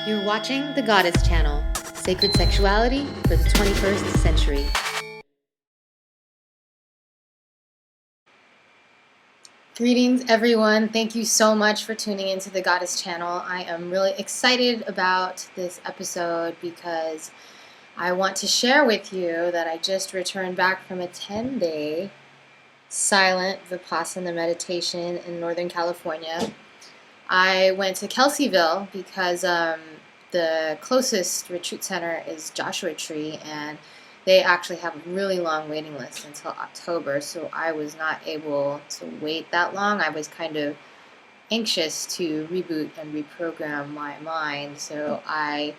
You're watching the Goddess Channel, sacred sexuality for the 21st century. Greetings, everyone. Thank you so much for tuning into the Goddess Channel. I am really excited about this episode because I want to share with you that I just returned back from a 10-day silent Vipassana meditation in Northern California. I went to Kelseyville because the closest retreat center is Joshua Tree, and they actually have a really long waiting list until October, so I was not able to wait that long. I was kind of anxious to reboot and reprogram my mind, so I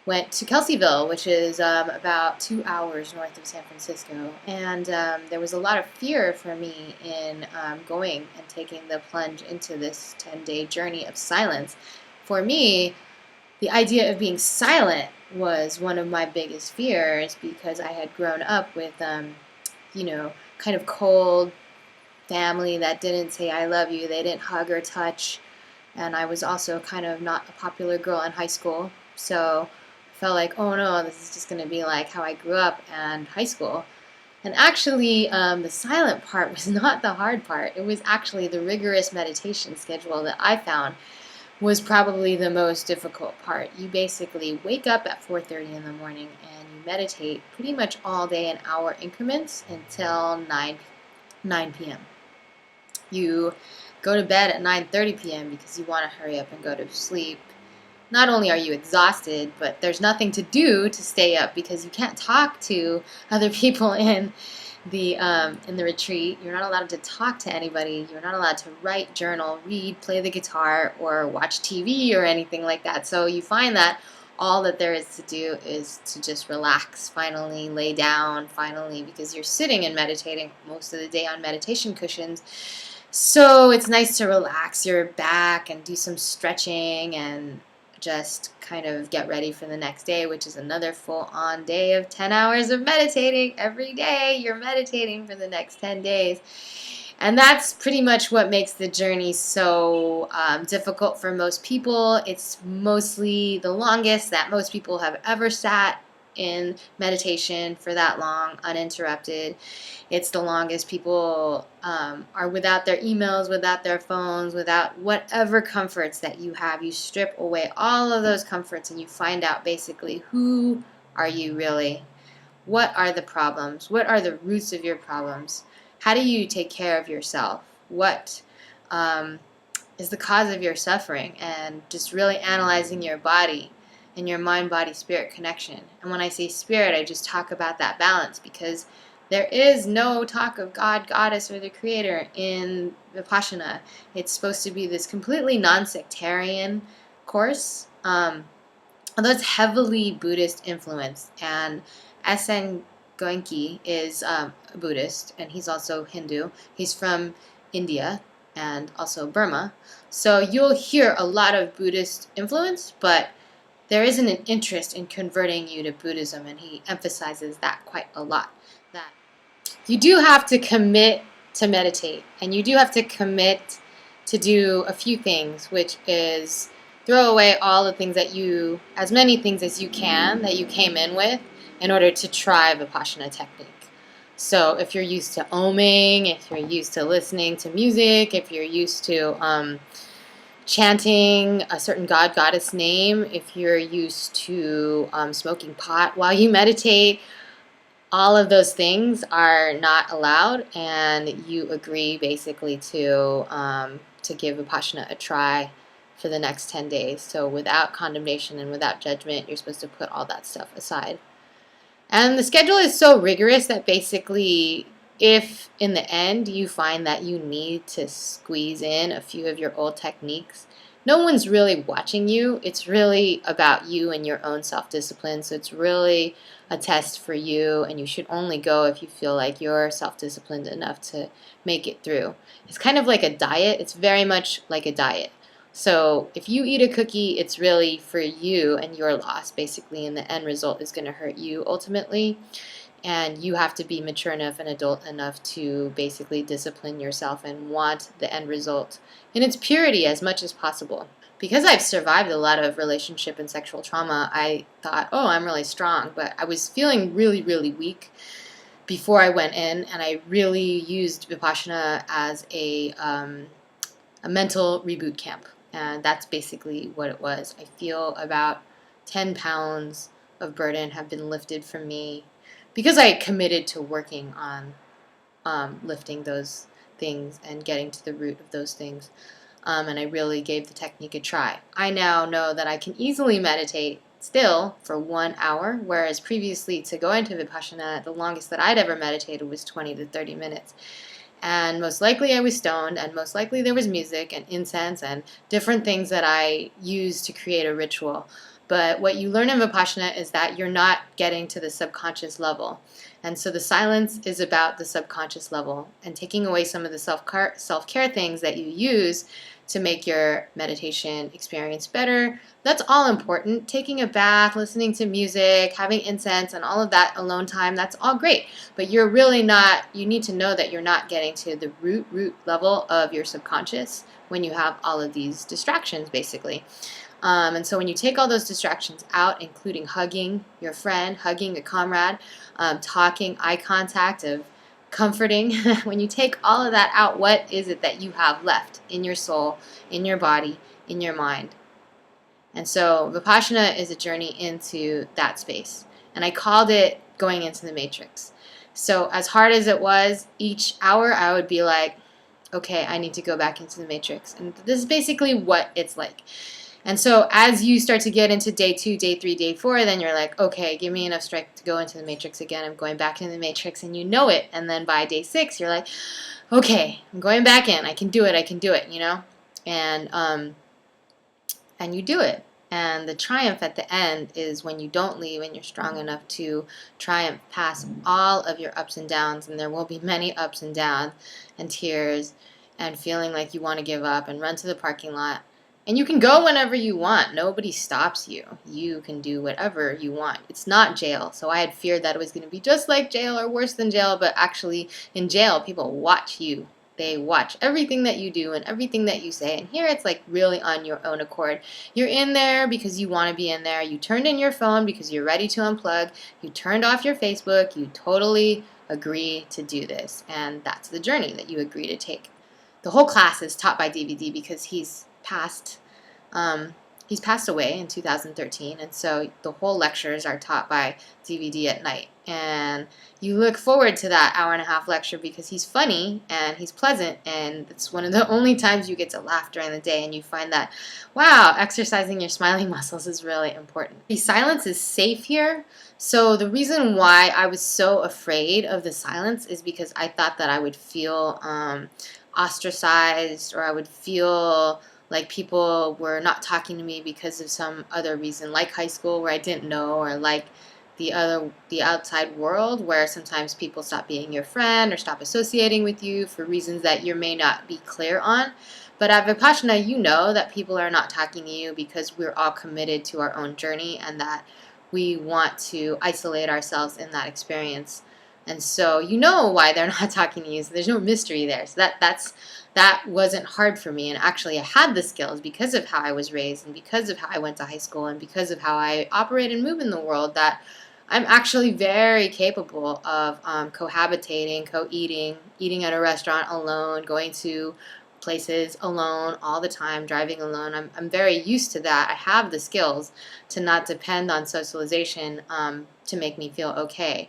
went to Kelseyville, which is about 2 hours north of San Francisco, and there was a lot of fear for me in going and taking the plunge into this 10-day journey of silence. For me, the idea of being silent was one of my biggest fears because I had grown up with, kind of cold family that didn't say I love you. They didn't hug or touch, and I was also kind of not a popular girl in high school, so felt like, oh no, this is just going to be like how I grew up and high school. And actually, the silent part was not the hard part. It was actually the rigorous meditation schedule that I found was probably the most difficult part. You basically wake up at 4:30 in the morning and you meditate pretty much all day in hour increments until 9 p.m. You go to bed at 9:30 p.m. because you want to hurry up and go to sleep. Not only are you exhausted, but there's nothing to do to stay up because you can't talk to other people in the retreat. You're not allowed to talk to anybody. You're not allowed to write, journal, read, play the guitar, or watch TV or anything like that. So you find that all that there is to do is to just relax, finally lay down, finally, because you're sitting and meditating most of the day on meditation cushions. So it's nice to relax your back and do some stretching and just kind of get ready for the next day, which is another full-on day of 10 hours of meditating. Every day you're meditating for the next 10 days. And that's pretty much what makes the journey so difficult for most people. It's mostly the longest that most people have ever sat in meditation for that long, uninterrupted. It's the longest people are without their emails, without their phones, without whatever comforts that you have. You strip away all of those comforts and you find out basically who are you really? What are the problems? What are the roots of your problems? How do you take care of yourself? What is the cause of your suffering? And just really analyzing your body and your mind-body-spirit connection. And when I say spirit, I just talk about that balance because there is no talk of God, Goddess, or the Creator in Vipassana. It's supposed to be this completely non-sectarian course, although it's heavily Buddhist influenced. And S.N. Goenki is a Buddhist, and he's also Hindu. He's from India and also Burma. So you'll hear a lot of Buddhist influence, but there isn't an interest in converting you to Buddhism, and he emphasizes that quite a lot. That you do have to commit to meditate, and you do have to commit to do a few things, which is throw away all the things that as many things as you can that you came in with in order to try Vipassana technique. So if you're used to oming, if you're used to listening to music, if you're used to chanting a certain god, goddess name, if you're used to smoking pot while you meditate, all of those things are not allowed, and you agree basically to give Vipassana a try for the next 10 days. So without condemnation and without judgment, you're supposed to put all that stuff aside. And the schedule is so rigorous that basically if in the end you find that you need to squeeze in a few of your old techniques, no one's really watching you. It's really about you and your own self-discipline. So it's really a test for you, and you should only go if you feel like you're self-disciplined enough to make it through. It's kind of like a diet. It's very much like a diet. So if you eat a cookie, it's really for you and your loss, basically, and the end result is going to hurt you ultimately. And you have to be mature enough and adult enough to basically discipline yourself and want the end result in its purity as much as possible. because I've survived a lot of relationship and sexual trauma, I thought, oh, I'm really strong. But I was feeling really, really weak before I went in, and I really used Vipassana as a mental reboot camp. And that's basically what it was. I feel about 10 pounds of burden have been lifted from me because I committed to working on lifting those things and getting to the root of those things. And I really gave the technique a try. I now know that I can easily meditate still for 1 hour, whereas previously to go into Vipassana, the longest that I'd ever meditated was 20 to 30 minutes. And most likely I was stoned, and most likely there was music and incense and different things that I used to create a ritual. But what you learn in Vipassana is that you're not getting to the subconscious level. And so the silence is about the subconscious level and taking away some of the self-care things that you use to make your meditation experience better. That's all important. Taking a bath, listening to music, having incense, and all of that alone time, that's all great. But you're really not, you need to know that you're not getting to the root level of your subconscious when you have all of these distractions, basically. And so when you take all those distractions out, including hugging your friend, hugging a comrade, talking, eye contact, of comforting, when you take all of that out, what is it that you have left in your soul, in your body, in your mind? And so Vipassana is a journey into that space. And I called it going into the matrix. So as hard as it was, each hour I would be like, okay, I need to go back into the matrix. And this is basically what it's like. And so as you start to get into day 2, day 3, day 4, then you're like, okay, give me enough strength to go into the matrix again. I'm going back into the matrix, and you know it. And then by day 6, you're like, okay, I'm going back in. I can do it, you know? And you do it. And the triumph at the end is when you don't leave and you're strong enough to triumph past all of your ups and downs. And there will be many ups and downs and tears and feeling like you want to give up and run to the parking lot. And you can go whenever you want. Nobody stops you. You can do whatever you want. It's not jail. So I had feared that it was going to be just like jail or worse than jail. But actually, in jail, people watch you. They watch everything that you do and everything that you say. And here it's like really on your own accord. You're in there because you want to be in there. You turned in your phone because you're ready to unplug. You turned off your Facebook. You totally agree to do this. And that's the journey that you agree to take. The whole class is taught by DVD because he's passed away in 2013, and so the whole lectures are taught by DVD at night. And you look forward to that hour-and-a-half lecture because he's funny and he's pleasant, and it's one of the only times you get to laugh during the day, and you find that, wow, exercising your smiling muscles is really important. The silence is safe here. So the reason why I was so afraid of the silence is because I thought that I would feel ostracized, or I would feel like people were not talking to me because of some other reason, like high school where I didn't know, or like the outside world where sometimes people stop being your friend or stop associating with you for reasons that you may not be clear on. But at Vipassana, you know that people are not talking to you because we're all committed to our own journey and that we want to isolate ourselves in that experience. And so you know why they're not talking to you, so there's no mystery there. So that wasn't hard for me, and actually I had the skills because of how I was raised and because of how I went to high school and because of how I operate and move in the world, that I'm actually very capable of cohabitating, co-eating, eating at a restaurant alone, going to places alone all the time, driving alone. I'm very used to that. I have the skills to not depend on socialization to make me feel okay.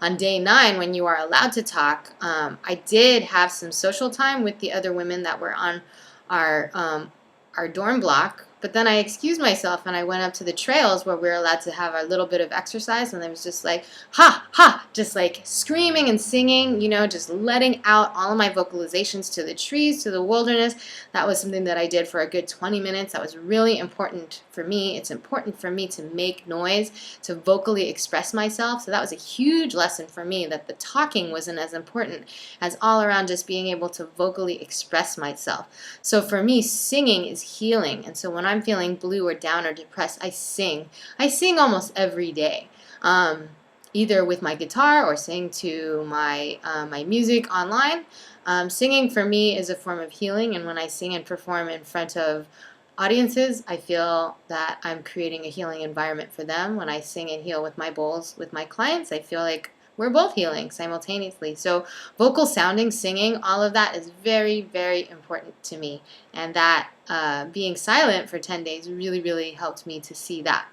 On day 9, when you are allowed to talk, I did have some social time with the other women that were on our dorm block. But then I excused myself and I went up to the trails where we were allowed to have a little bit of exercise, and I was just like, ha, ha, just like screaming and singing, you know, just letting out all of my vocalizations to the trees, to the wilderness. That was something that I did for a good 20 minutes. That was really important for me. It's important for me to make noise, to vocally express myself. So that was a huge lesson for me, that the talking wasn't as important as all around just being able to vocally express myself. So for me, singing is healing. And so when I'm feeling blue or down or depressed, I sing. I sing almost every day, either with my guitar or sing to my music online. Singing for me is a form of healing, and when I sing and perform in front of audiences, I feel that I'm creating a healing environment for them. When I sing and heal with my bowls with my clients, I feel like we're both healing simultaneously. So vocal sounding, singing, all of that is very, very important to me. And that being silent for 10 days really, really helped me to see that.